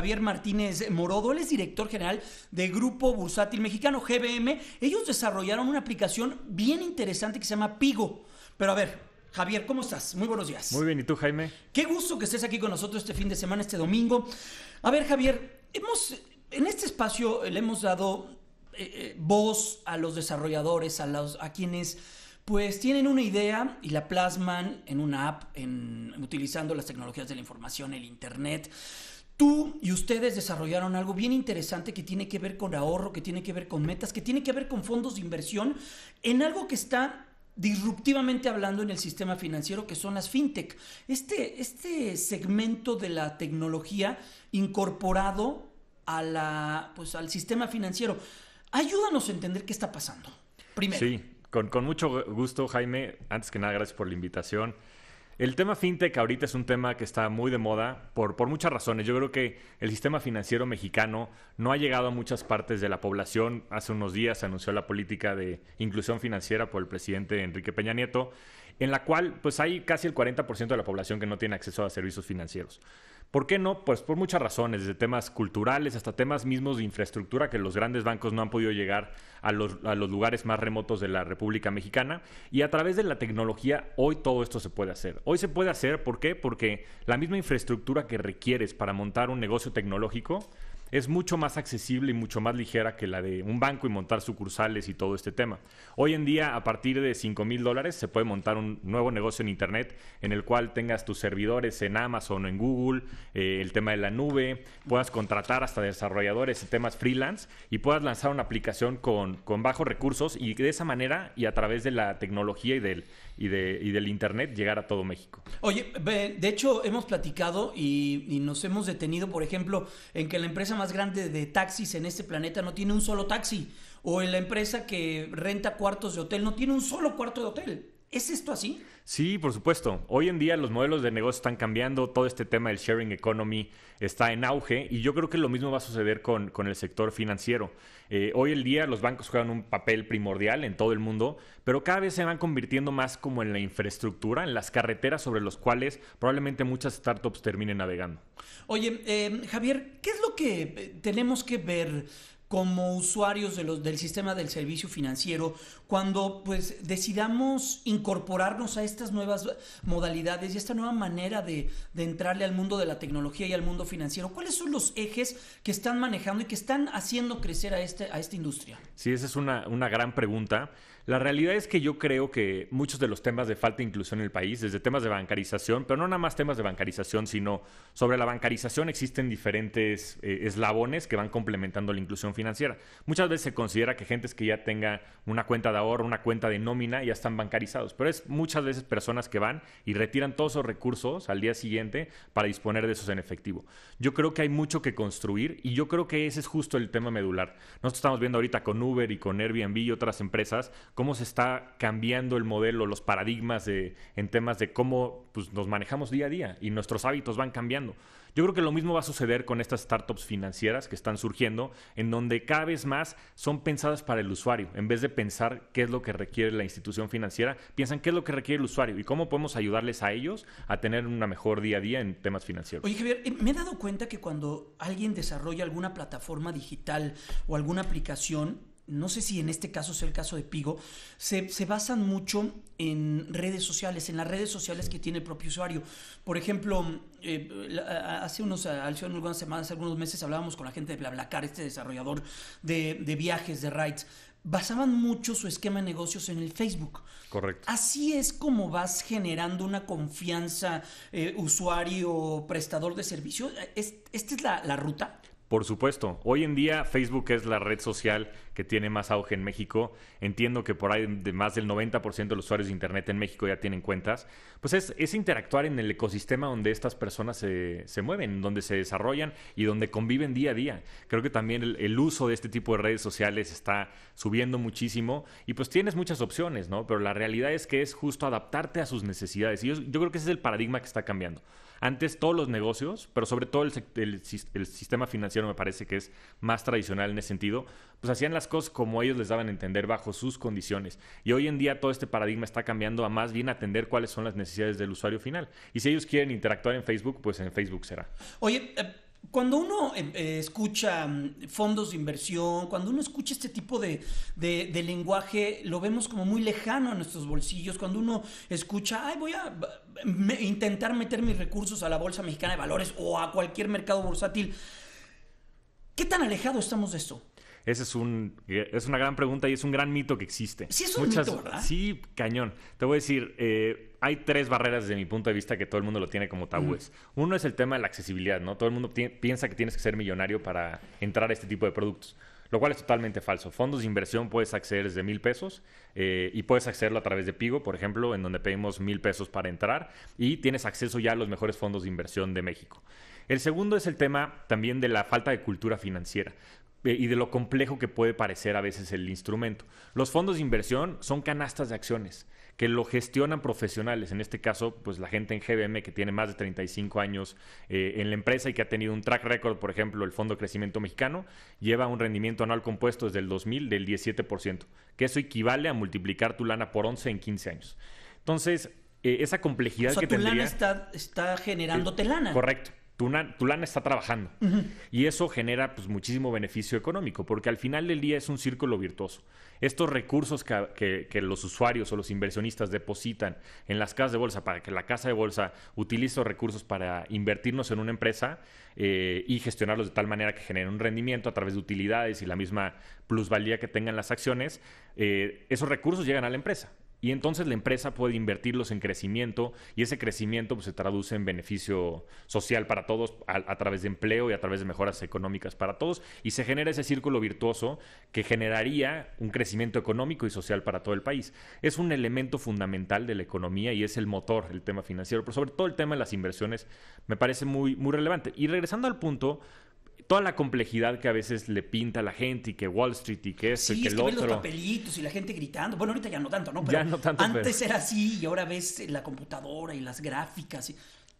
Javier Martínez Morodo, él es director general de Grupo Bursátil Mexicano, GBM. Ellos desarrollaron una aplicación bien interesante que se llama Pigo. Pero a ver, Javier, ¿cómo estás? Muy buenos días. Muy bien, ¿y tú, Jaime? Qué gusto que estés aquí con nosotros este fin de semana, este domingo. A ver, Javier, en este espacio le hemos dado voz a los desarrolladores, a quienes pues tienen una idea y la plasman en una app, utilizando las tecnologías de la información, el internet. Tú y ustedes desarrollaron algo bien interesante que tiene que ver con ahorro, que tiene que ver con metas, que tiene que ver con fondos de inversión, en algo que está disruptivamente hablando en el sistema financiero, que son las fintech. Este segmento de la tecnología incorporado al sistema financiero. Ayúdanos a entender qué está pasando. Primero. Sí, con mucho gusto, Jaime. Antes que nada, gracias por la invitación. El tema fintech ahorita es un tema que está muy de moda por muchas razones. Yo creo que el sistema financiero mexicano no ha llegado a muchas partes de la población. Hace unos días se anunció la política de inclusión financiera por el presidente Enrique Peña Nieto, en la cual pues hay casi el 40% de la población que no tiene acceso a servicios financieros. ¿Por qué no? Pues por muchas razones, desde temas culturales hasta temas mismos de infraestructura, que los grandes bancos no han podido llegar a los lugares más remotos de la República Mexicana. Y a través de la tecnología, hoy todo esto se puede hacer. Hoy se puede hacer, ¿por qué? Porque la misma infraestructura que requieres para montar un negocio tecnológico es mucho más accesible y mucho más ligera que la de un banco y montar sucursales y todo este tema. Hoy en día, a partir de $5,000 se puede montar un nuevo negocio en Internet en el cual tengas tus servidores en Amazon o en Google, el tema de la nube, puedas contratar hasta desarrolladores y temas freelance y puedas lanzar una aplicación con bajos recursos y de esa manera y a través de la tecnología y del Internet llegar a todo México. Oye, de hecho hemos platicado y nos hemos detenido, por ejemplo, en que la empresa más grande de taxis en este planeta no tiene un solo taxi, o en la empresa que renta cuartos de hotel no tiene un solo cuarto de hotel. ¿Es esto así? Sí, por supuesto. Hoy en día los modelos de negocio están cambiando, todo este tema del sharing economy está en auge y yo creo que lo mismo va a suceder con el sector financiero. Hoy en día los bancos juegan un papel primordial en todo el mundo, pero cada vez se van convirtiendo más como en la infraestructura, en las carreteras sobre las cuales probablemente muchas startups terminen navegando. Oye, Javier, ¿qué es lo que tenemos que ver como usuarios del sistema del servicio financiero cuando pues decidamos incorporarnos a estas nuevas modalidades y esta nueva manera de entrarle al mundo de la tecnología y al mundo financiero? ¿Cuáles son los ejes que están manejando y que están haciendo crecer a esta industria? Sí, esa es una gran pregunta. La realidad es que yo creo que muchos de los temas de falta de inclusión en el país, desde temas de bancarización, pero no nada más temas de bancarización, sino sobre la bancarización existen diferentes eslabones que van complementando la inclusión financiera. Muchas veces se considera que gentes que ya tenga una cuenta de ahorro, una cuenta de nómina, ya están bancarizados, pero es muchas veces personas que van y retiran todos esos recursos al día siguiente para disponer de esos en efectivo. Yo creo que hay mucho que construir y yo creo que ese es justo el tema medular. Nosotros estamos viendo ahorita con Uber y con Airbnb y otras empresas cómo se está cambiando el modelo, los paradigmas en temas de cómo pues, nos manejamos día a día y nuestros hábitos van cambiando. Yo creo que lo mismo va a suceder con estas startups financieras que están surgiendo, en donde cada vez más son pensadas para el usuario. En vez de pensar qué es lo que requiere la institución financiera, piensan qué es lo que requiere el usuario y cómo podemos ayudarles a ellos a tener una mejor día a día en temas financieros. Oye, Javier, me he dado cuenta que cuando alguien desarrolla alguna plataforma digital o alguna aplicación, no sé si en este caso sea el caso de Pigo, se basan mucho en redes sociales, en las redes sociales que tiene el propio usuario. Por ejemplo, hace algunas semanas, algunos meses hablábamos con la gente de BlaBlaCar, este desarrollador de viajes, de rides. Basaban mucho su esquema de negocios en el Facebook. Correcto. Así es como vas generando una confianza usuario, prestador de servicio. ¿Esta es la ruta? Por supuesto. Hoy en día Facebook es la red social que tiene más auge en México. Entiendo que por ahí de más del 90% de los usuarios de Internet en México ya tienen cuentas. Pues es interactuar en el ecosistema donde estas personas se mueven, donde se desarrollan y donde conviven día a día. Creo que también el uso de este tipo de redes sociales está subiendo muchísimo y pues tienes muchas opciones, ¿no? Pero la realidad es que es justo adaptarte a sus necesidades. Y yo creo que ese es el paradigma que está cambiando. Antes todos los negocios, pero sobre todo el sistema financiero me parece que es más tradicional en ese sentido, pues hacían las cosas como ellos les daban a entender bajo sus condiciones. Y hoy en día todo este paradigma está cambiando a más bien atender cuáles son las necesidades del usuario final. Y si ellos quieren interactuar en Facebook, pues en Facebook será. Oye, Cuando uno escucha fondos de inversión, cuando uno escucha este tipo de lenguaje, lo vemos como muy lejano a nuestros bolsillos. Cuando uno escucha, ay, voy a intentar meter mis recursos a la Bolsa Mexicana de Valores o a cualquier mercado bursátil, ¿qué tan alejado estamos de esto? Ese es una gran pregunta y es un gran mito que existe. Sí, es un mito, ¿verdad? Sí, cañón. Te voy a decir, hay 3 barreras desde mi punto de vista que todo el mundo lo tiene como tabúes. Uno es el tema de la accesibilidad, ¿no? Todo el mundo piensa que tienes que ser millonario para entrar a este tipo de productos, lo cual es totalmente falso. Fondos de inversión puedes acceder desde $1,000 y puedes accederlo a través de Pigo, por ejemplo, en donde pedimos $1,000 para entrar y tienes acceso ya a los mejores fondos de inversión de México. El segundo es el tema también de la falta de cultura financiera y de lo complejo que puede parecer a veces el instrumento. Los fondos de inversión son canastas de acciones que lo gestionan profesionales. En este caso, pues la gente en GBM que tiene más de 35 años en la empresa y que ha tenido un track record, por ejemplo, el Fondo de Crecimiento Mexicano, lleva un rendimiento anual compuesto desde el 2000 del 17%, que eso equivale a multiplicar tu lana por 11 en 15 años. Entonces, esa complejidad que tendría... tu lana está generándote lana. Correcto. Tu lana está trabajando. Y eso genera pues, muchísimo beneficio económico, porque al final del día es un círculo virtuoso. Estos recursos que los usuarios o los inversionistas depositan en las casas de bolsa para que la casa de bolsa utilice esos recursos para invertirnos en una empresa y gestionarlos de tal manera que generen un rendimiento a través de utilidades y la misma plusvalía que tengan las acciones, esos recursos llegan a la empresa. Y entonces la empresa puede invertirlos en crecimiento y ese crecimiento pues, se traduce en beneficio social para todos a través de empleo y a través de mejoras económicas para todos y se genera ese círculo virtuoso que generaría un crecimiento económico y social para todo el país. Es un elemento fundamental de la economía y es el motor, el tema financiero, pero sobre todo el tema de las inversiones me parece muy, muy relevante. Y regresando al punto... Toda la complejidad que a veces le pinta a la gente y que Wall Street y que esto y que el otro. Sí, es que ves los papelitos y la gente gritando. Bueno, ahorita ya no tanto, ¿no? Pero ya no tanto, antes era así y ahora ves la computadora y las gráficas.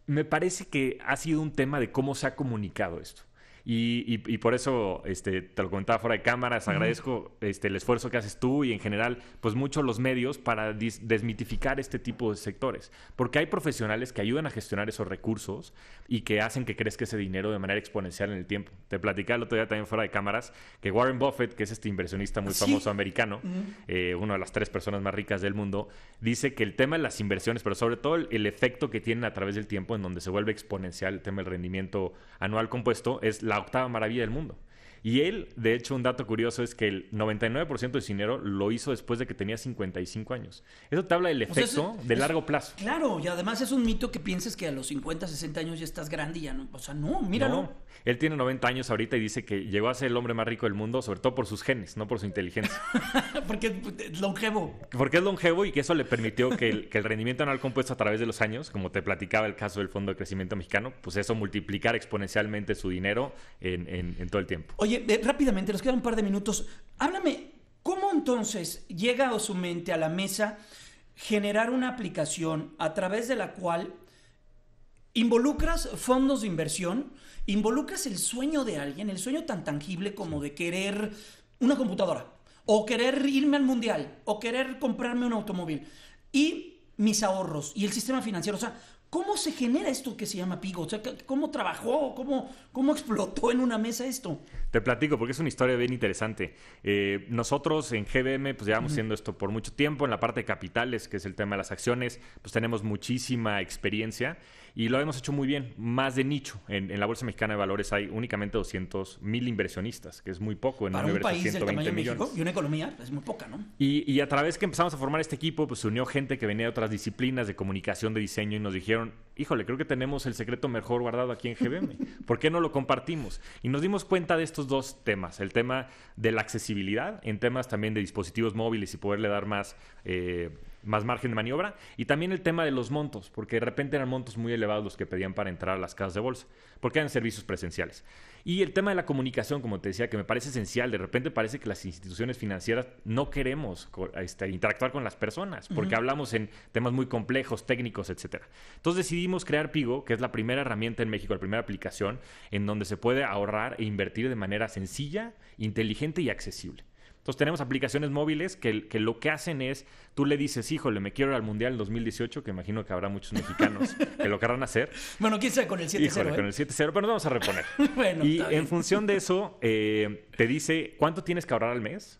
Me parece que ha sido un tema de cómo se ha comunicado esto. Y por eso te lo comentaba fuera de cámaras, agradezco el esfuerzo que haces tú y en general pues mucho los medios para desmitificar este tipo de sectores, porque hay profesionales que ayudan a gestionar esos recursos y que hacen que crezca ese dinero de manera exponencial en el tiempo. Te platicaba el otro día también fuera de cámaras que Warren Buffett, que es este inversionista muy famoso americano, una de las 3 personas más ricas del mundo, dice que el tema de las inversiones, pero sobre todo el efecto que tienen a través del tiempo en donde se vuelve exponencial el tema del rendimiento anual compuesto, es la 8ª maravilla del mundo. Y él, de hecho, un dato curioso es que el 99% de su dinero lo hizo después de que tenía 55 años. Eso te habla del efecto de largo plazo. Claro, y además es un mito que pienses que a los 50, 60 años ya estás grande y ya no. O sea, no, míralo. No, él tiene 90 años ahorita y dice que llegó a ser el hombre más rico del mundo, sobre todo por sus genes, no por su inteligencia. Porque es longevo. Porque es longevo y que eso le permitió que el rendimiento anual compuesto a través de los años, como te platicaba el caso del Fondo de Crecimiento Mexicano, pues eso multiplicar exponencialmente su dinero en todo el tiempo. Oye, rápidamente, nos quedan un par de minutos. Háblame, ¿cómo entonces llega a su mente, a la mesa, generar una aplicación a través de la cual involucras fondos de inversión, involucras el sueño de alguien, el sueño tan tangible como de querer una computadora, o querer irme al mundial, o querer comprarme un automóvil, y mis ahorros, y el sistema financiero? O sea, ¿cómo se genera esto que se llama Pigo? O sea, ¿cómo trabajó? ¿Cómo explotó en una mesa esto? Te platico, porque es una historia bien interesante. Nosotros en GBM pues llevamos haciendo esto por mucho tiempo. En la parte de capitales, que es el tema de las acciones, pues tenemos muchísima experiencia y lo hemos hecho muy bien, más de nicho. En la Bolsa Mexicana de Valores hay únicamente 200,000 inversionistas, que es muy poco en para un universo de 120 del tamaño de millones. México Y una economía es muy poca, ¿no? Y a través que empezamos a formar este equipo, pues se unió gente que venía de otras disciplinas de comunicación, de diseño y nos dijeron, híjole, creo que tenemos el secreto mejor guardado aquí en GBM. ¿Por qué no lo compartimos? Y nos dimos cuenta de estos 2 temas. El tema de la accesibilidad, en temas también de dispositivos móviles y poderle dar más margen de maniobra. Y también el tema de los montos, porque de repente eran montos muy elevados los que pedían para entrar a las casas de bolsa, porque eran servicios presenciales. Y el tema de la comunicación, como te decía, que me parece esencial. De repente parece que las instituciones financieras no queremos interactuar con las personas, porque hablamos en temas muy complejos, técnicos, etcétera. Entonces decidimos crear Pigo, que es la primera herramienta en México, la primera aplicación en donde se puede ahorrar e invertir de manera sencilla, inteligente y accesible. Entonces tenemos aplicaciones móviles que lo que hacen es, tú le dices, híjole, me quiero ir al Mundial 2018, que imagino que habrá muchos mexicanos que lo querrán hacer. Bueno, quién sabe con el 7-0. Híjole, con el 7-0, pero nos vamos a reponer. Bueno, y en función de eso, te dice cuánto tienes que ahorrar al mes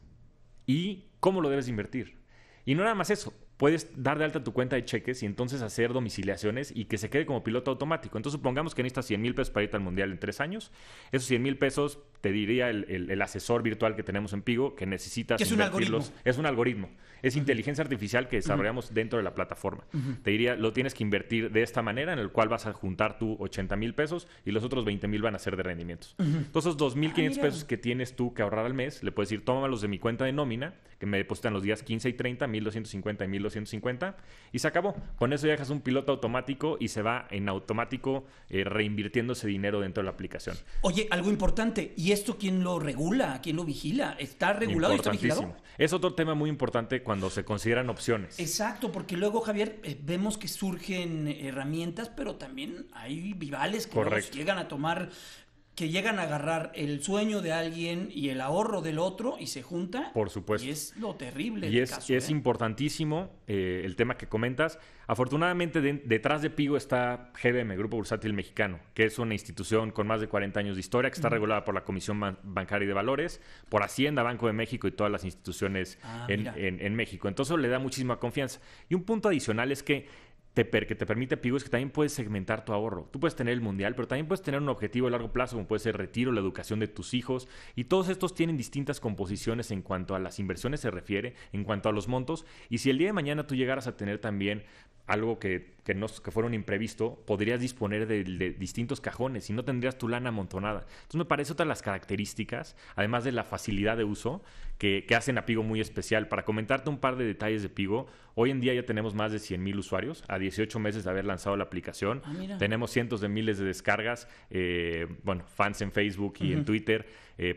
y cómo lo debes invertir. Y no nada más eso. Puedes dar de alta tu cuenta de cheques y entonces hacer domiciliaciones y que se quede como piloto automático. Entonces supongamos que necesitas 100,000 pesos para irte al Mundial en 3 años. Esos 100,000 pesos te diría el asesor virtual que tenemos en Pigo que necesitas ¿Qué es invertirlos. un algoritmo? Es un algoritmo. Es inteligencia artificial que desarrollamos dentro de la plataforma. Te diría, lo tienes que invertir de esta manera, en el cual vas a juntar tú 80,000 pesos y los otros 20,000 van a ser de rendimientos. Entonces, esos 2,500 pesos que tienes tú que ahorrar al mes, le puedes decir, tómalos de mi cuenta de nómina, que me depositan los días 15 y 30, 1,250 y 1,250, y se acabó. Con eso ya dejas un piloto automático y se va en automático reinvirtiendo ese dinero dentro de la aplicación. Oye, algo importante, ¿y esto quién lo regula? ¿Quién lo vigila? ¿Está regulado y está vigilado? Es otro tema muy importante cuando se consideran opciones. Exacto, porque luego, Javier, vemos que surgen herramientas, pero también hay vivales que luego llegan a tomar, que llegan a agarrar el sueño de alguien y el ahorro del otro y se junta. Por supuesto. Y es lo terrible. Y es importantísimo el tema que comentas. Afortunadamente, detrás de Pigo está GBM, Grupo Bursátil Mexicano, que es una institución con más de 40 años de historia, que está regulada por la Comisión Bancaria y de Valores, por Hacienda, Banco de México y todas las instituciones en México. Entonces le da muchísima confianza. Y un punto adicional es que te permite Pigo es que también puedes segmentar tu ahorro. Tú puedes tener el Mundial, pero también puedes tener un objetivo a largo plazo, como puede ser retiro, la educación de tus hijos. Y todos estos tienen distintas composiciones en cuanto a las inversiones se refiere, en cuanto a los montos. Y si el día de mañana tú llegaras a tener también algo que fuera un imprevisto, podrías disponer de distintos cajones y no tendrías tu lana amontonada. Entonces me parece otra de las características, además de la facilidad de uso, que hacen a Pigo muy especial. Para comentarte un par de detalles de Pigo, hoy en día ya tenemos más de 100,000 usuarios, a 18 meses de haber lanzado la aplicación. Tenemos cientos de miles de descargas, fans en Facebook y en Twitter,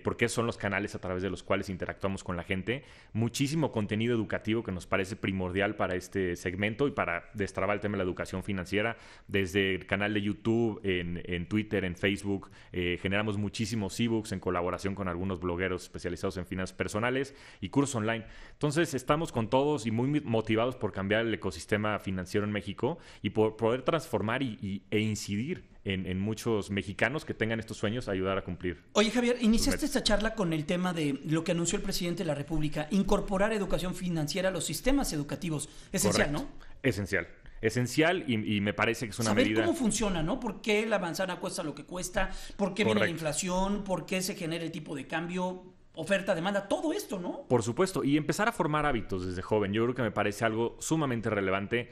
porque son los canales a través de los cuales interactuamos con la gente. Muchísimo contenido educativo que nos parece primordial para este segmento y para destrabar el tema de la educación financiera. Desde el canal de YouTube, en Twitter, en Facebook, generamos muchísimos ebooks en colaboración con algunos blogueros especializados en finanzas personales y cursos online. Entonces estamos con todos y muy motivados por cambiar el ecosistema financiero en México y por poder transformar e incidir en muchos mexicanos que tengan estos sueños, ayudar a cumplir. Oye, Javier, iniciaste esta charla con el tema de lo que anunció el presidente de la República, incorporar educación financiera a los sistemas educativos. Esencial, Correcto. ¿no? Esencial y me parece que es una saber medida... cómo funciona, ¿no? ¿Por qué la manzana cuesta lo que cuesta? ¿Por qué viene la inflación? ¿Por qué se genera el tipo de cambio? Oferta, demanda, todo esto, ¿no? Por supuesto, y empezar a formar hábitos desde joven. Yo creo que me parece algo sumamente relevante.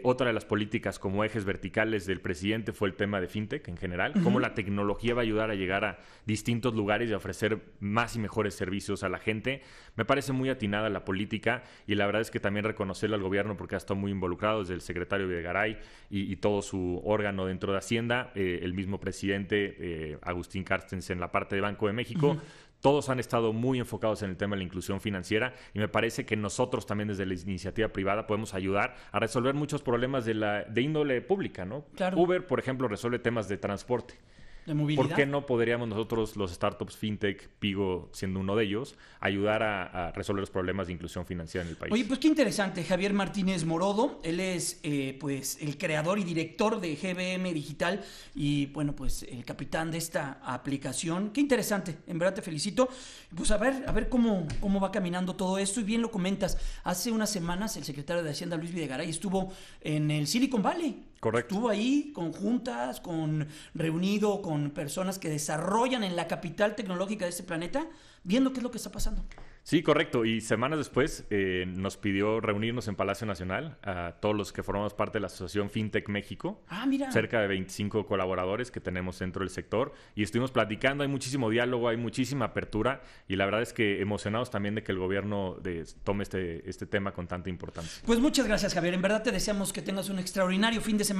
Otra de las políticas como ejes verticales del presidente fue el tema de fintech en general, cómo la tecnología va a ayudar a llegar a distintos lugares y a ofrecer más y mejores servicios a la gente. Me parece muy atinada la política y la verdad es que también reconocerle al gobierno porque ha estado muy involucrado desde el secretario Videgaray y todo su órgano dentro de Hacienda, el mismo presidente Agustín Carstens en la parte de Banco de México. Todos han estado muy enfocados en el tema de la inclusión financiera y me parece que nosotros también desde la iniciativa privada podemos ayudar a resolver muchos problemas de índole pública, ¿no? Claro. Uber, por ejemplo, resuelve temas de transporte. De movilidad. ¿Por qué no podríamos nosotros, los startups fintech, Pigo siendo uno de ellos, ayudar a resolver los problemas de inclusión financiera en el país? Oye, pues qué interesante. Javier Martínez Morodo, él es pues el creador y director de GBM Digital y bueno, pues el capitán de esta aplicación. Qué interesante, en verdad te felicito. Pues a ver cómo va caminando todo esto y bien lo comentas. Hace unas semanas el secretario de Hacienda, Luis Videgaray, estuvo en el Silicon Valley. Correcto. Estuvo ahí con juntas, reunido con personas que desarrollan en la capital tecnológica de este planeta, viendo qué es lo que está pasando. Sí, correcto. Y semanas después nos pidió reunirnos en Palacio Nacional a todos los que formamos parte de la Asociación FinTech México. Ah, mira. Cerca de 25 colaboradores que tenemos dentro del sector. Y estuvimos platicando, hay muchísimo diálogo, hay muchísima apertura. Y la verdad es que emocionados también de que el gobierno tome este tema con tanta importancia. Pues muchas gracias, Javier. En verdad te deseamos que tengas un extraordinario fin de semana.